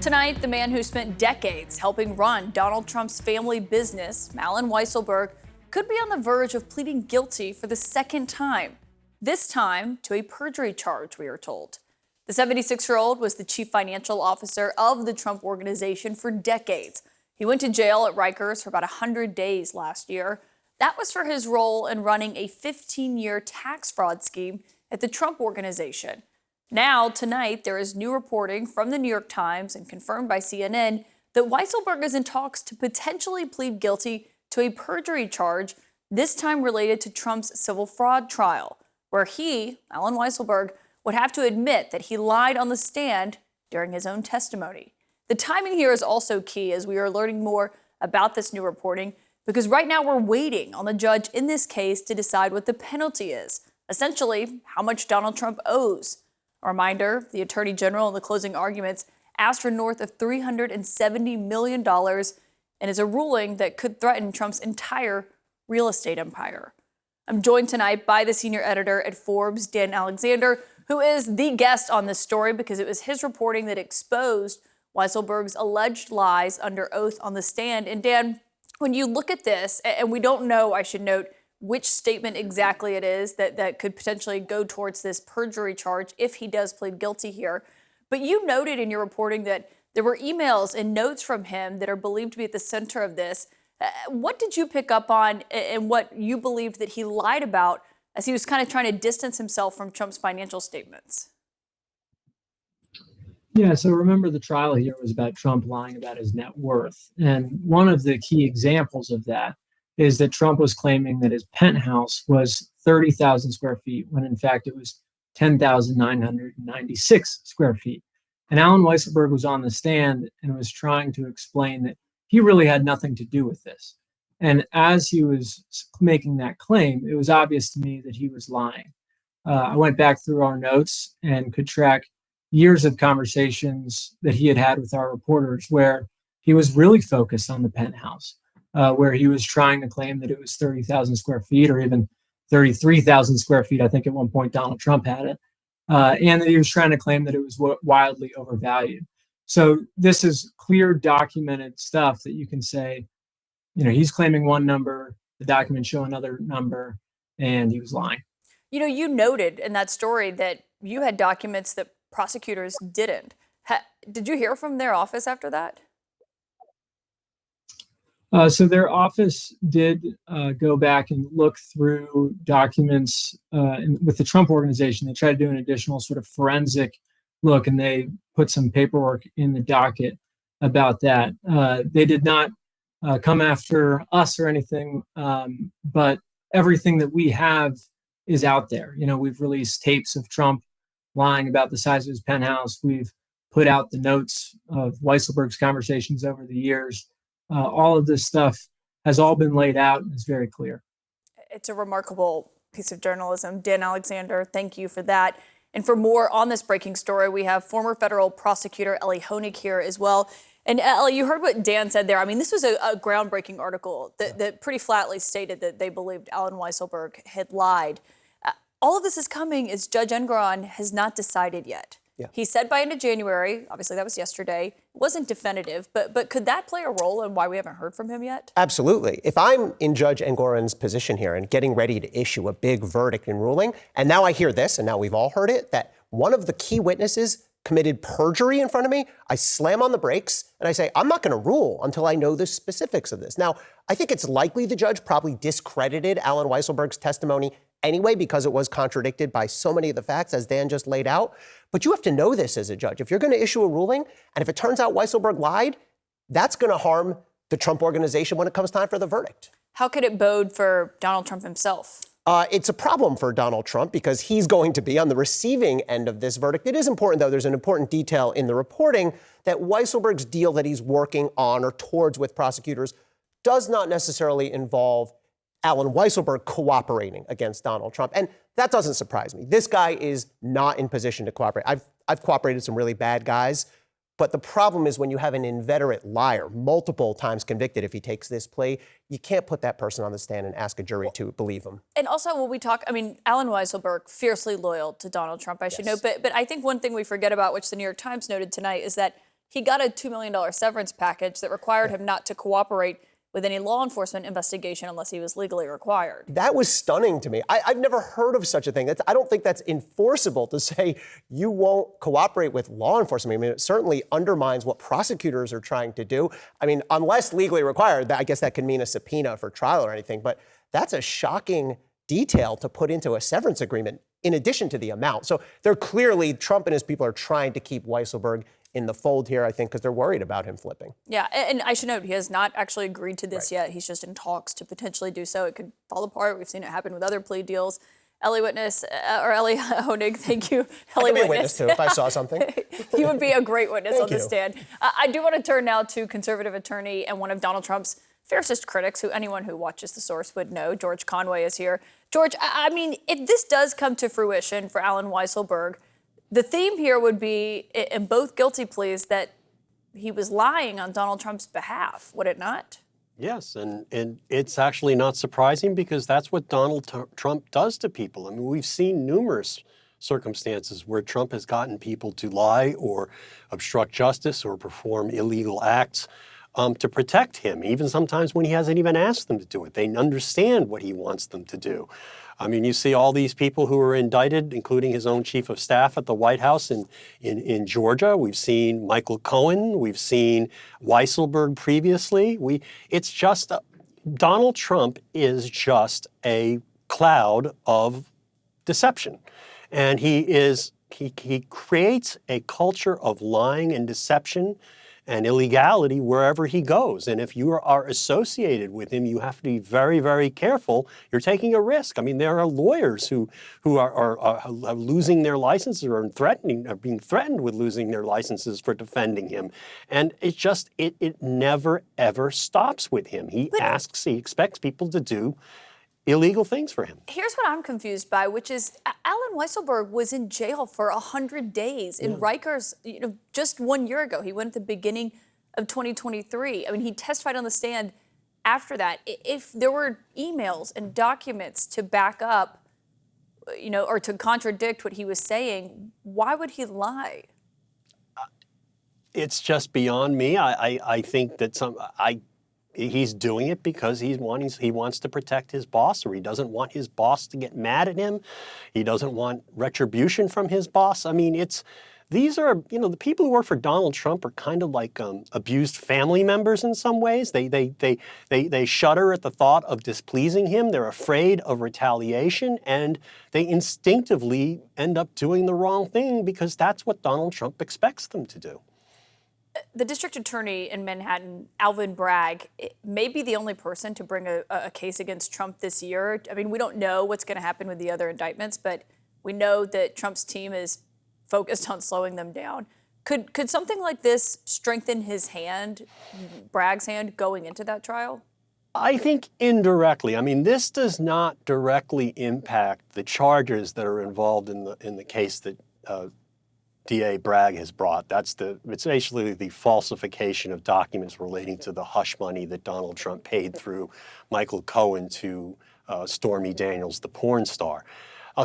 Tonight, the man who spent decades helping run Donald Trump's family business, Allen Weisselberg, could be on the verge of pleading guilty for the second time. This time to a perjury charge, we are told. The 76-year-old was the chief financial officer of the Trump Organization for decades. He went to jail at Rikers for about 100 days last year. That was for his role in running a 15-year tax fraud scheme at the Trump Organization. Now, tonight, there is new reporting from the New York Times and confirmed by CNN that Weisselberg is in talks to potentially plead guilty to a perjury charge, this time related to Trump's civil fraud trial, where he, Allen Weisselberg, would have to admit that he lied on the stand during his own testimony. The timing here is also key as we are learning more about this new reporting, because right now we're waiting on the judge in this case to decide what the penalty is, essentially how much Donald Trump owes. A reminder, the Attorney General in the closing arguments asked for north of $370 million and is a ruling that could threaten Trump's entire real estate empire. I'm joined tonight by the senior editor at Forbes, Dan Alexander, who is the guest on this story because it was his reporting that exposed Weisselberg's alleged lies under oath on the stand. And Dan, when you look at this, and we don't know, I should note, which statement exactly it is that could potentially go towards this perjury charge if he does plead guilty here. But you noted in your reporting that there were emails and notes from him that are believed to be at the center of this. What did you pick up on and what you believed that he lied about as he was kind of trying to distance himself from Trump's financial statements? Yeah, so remember the trial here was about Trump lying about his net worth. And one of the key examples of that is that Trump was claiming that his penthouse was 30,000 square feet when in fact it was 10,996 square feet. And Allen Weisselberg was on the stand and was trying to explain that he really had nothing to do with this. And as he was making that claim, it was obvious to me that he was lying. I went back through our notes and could track years of conversations that he had with our reporters where he was really focused on the penthouse. Where he was trying to claim that it was 30,000 square feet or even 33,000 square feet. I think at one point Donald Trump had it. And that he was trying to claim that it was wildly overvalued. So this is clear documented stuff that you can say, you know, he's claiming one number, the documents show another number, and he was lying. You know, you noted in that story that you had documents that prosecutors didn't. Did you hear from their office after that? So their office did go back and look through documents with the Trump Organization. They tried to do an additional sort of forensic look, and they put some paperwork in the docket about that. They did not come after us or anything, but everything that we have is out there. You know, we've released tapes of Trump lying about the size of his penthouse. We've put out the notes of Weisselberg's conversations over the years. All of this stuff has all been laid out and is very clear. It's a remarkable piece of journalism. Dan Alexander, thank you for that. And for more on this breaking story, we have former federal prosecutor Elie Honig here as well. And Elie, you heard what Dan said there. I mean, this was a groundbreaking article that pretty flatly stated that they believed Allen Weisselberg had lied. All of this is coming as Judge Engoron has not decided yet. Yeah. He said by end of January, obviously that was yesterday, it wasn't definitive, but could that play a role in why we haven't heard from him yet? Absolutely. If I'm in Judge Engoron's position here and getting ready to issue a big verdict and ruling, and now I hear this, and now we've all heard it, that one of the key witnesses committed perjury in front of me, I slam on the brakes and I say, I'm not going to rule until I know the specifics of this. Now, I think it's likely the judge probably discredited Allen Weisselberg's testimony anyway, because it was contradicted by so many of the facts as Dan just laid out. But you have to know this as a judge. If you're going to issue a ruling, and if it turns out Weisselberg lied, that's going to harm the Trump Organization when it comes time for the verdict. How could it bode for Donald Trump himself? It's a problem for Donald Trump because he's going to be on the receiving end of this verdict. It is important, though, there's an important detail in the reporting that Weisselberg's deal that he's working on or towards with prosecutors does not necessarily involve Allen Weisselberg cooperating against Donald Trump. And that doesn't surprise me. This guy is not in position to cooperate. I've cooperated with some really bad guys, but the problem is when you have an inveterate liar, multiple times convicted if he takes this plea, you can't put that person on the stand and ask a jury to believe him. And also when we talk, I mean, Allen Weisselberg, fiercely loyal to Donald Trump, I should note, but I think one thing we forget about, which the New York Times noted tonight, is that he got a $2 million severance package that required him not to cooperate with any law enforcement investigation unless he was legally required. That was stunning to me. I've never heard of such a thing. I don't think that's enforceable to say you won't cooperate with law enforcement. I mean, it certainly undermines what prosecutors are trying to do. I mean, unless legally required, I guess that could mean a subpoena for trial or anything, but that's a shocking detail to put into a severance agreement in addition to the amount. So they're clearly, Trump and his people are trying to keep Weisselberg in the fold here, I think, because they're worried about him flipping. Yeah, and I should note, he has not actually agreed to this yet. He's just in talks to potentially do so. It could fall apart. We've seen it happen with other plea deals. Ellie Honig, thank you. I could be a witness, too, if I saw something. You would be a great witness on the you. stand. I do want to turn now to conservative attorney and one of Donald Trump's fiercest critics, who anyone who watches The Source would know. George Conway is here. George, I mean, if this does come to fruition for Allen Weisselberg, the theme here would be, in both guilty pleas, that he was lying on Donald Trump's behalf, would it not? Yes, and it's actually not surprising because that's what Donald Trump does to people. I mean, we've seen numerous circumstances where Trump has gotten people to lie or obstruct justice or perform illegal acts to protect him, even sometimes when he hasn't even asked them to do it. They understand what he wants them to do. I mean, you see all these people who are indicted, including his own chief of staff at the White House in Georgia. We've seen Michael Cohen. We've seen Weisselberg previously. It's just, Donald Trump is just a cloud of deception. And he creates a culture of lying and deception and illegality wherever he goes. And if you are associated with him, you have to be very, very careful. You're taking a risk. I mean, there are lawyers who are losing their licenses or being threatened with losing their licenses for defending him. And it never, ever stops with him. He expects people to do illegal things for him. Here's what I'm confused by, which is Allen Weisselberg was in jail for 100 days in Rikers, just 1 year ago. He went at the beginning of 2023. I mean, he testified on the stand after that. If there were emails and documents to back up, or to contradict what he was saying, why would he lie? It's just beyond me. I think that he's doing it because he wants to protect his boss, or he doesn't want his boss to get mad at him. He doesn't want retribution from his boss. I mean, these are, the people who work for Donald Trump are kind of like abused family members in some ways. They shudder at the thought of displeasing him. They're afraid of retaliation, and they instinctively end up doing the wrong thing because that's what Donald Trump expects them to do. The district attorney in Manhattan, Alvin Bragg, may be the only person to bring a case against Trump this year. I mean, we don't know what's going to happen with the other indictments, but we know that Trump's team is focused on slowing them down. Could something like this strengthen his hand, Bragg's hand, going into that trial? I think indirectly. I mean, this does not directly impact the charges that are involved in the case that DA Bragg has brought. It's basically the falsification of documents relating to the hush money that Donald Trump paid through Michael Cohen to Stormy Daniels, the porn star.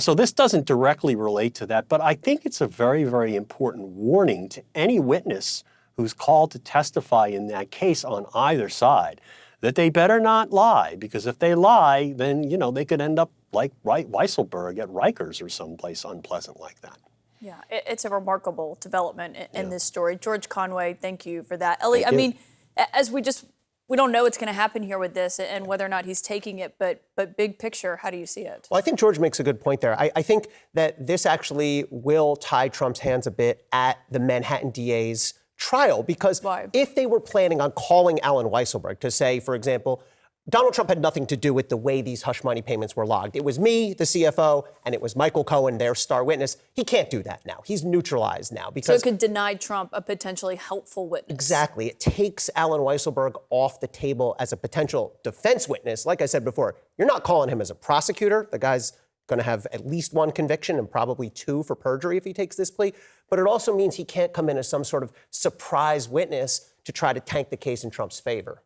So this doesn't directly relate to that, but I think it's a very, very important warning to any witness who's called to testify in that case on either side, that they better not lie, because if they lie, then, they could end up like Weisselberg at Rikers or someplace unpleasant like that. Yeah, it's a remarkable development in this story. George Conway, thank you for that. Ellie, I mean, as we don't know what's going to happen here with this and whether or not he's taking it, but big picture, how do you see it? Well, I think George makes a good point there. I think that this actually will tie Trump's hands a bit at the Manhattan DA's trial, because if they were planning on calling Allen Weisselberg to say, for example, Donald Trump had nothing to do with the way these hush money payments were logged. It was me, the CFO, and it was Michael Cohen, their star witness. He can't do that now. He's neutralized now. So it could deny Trump a potentially helpful witness. Exactly. It takes Allen Weisselberg off the table as a potential defense witness. Like I said before, you're not calling him as a prosecutor. The guy's going to have at least one conviction and probably two for perjury if he takes this plea. But it also means he can't come in as some sort of surprise witness to try to tank the case in Trump's favor.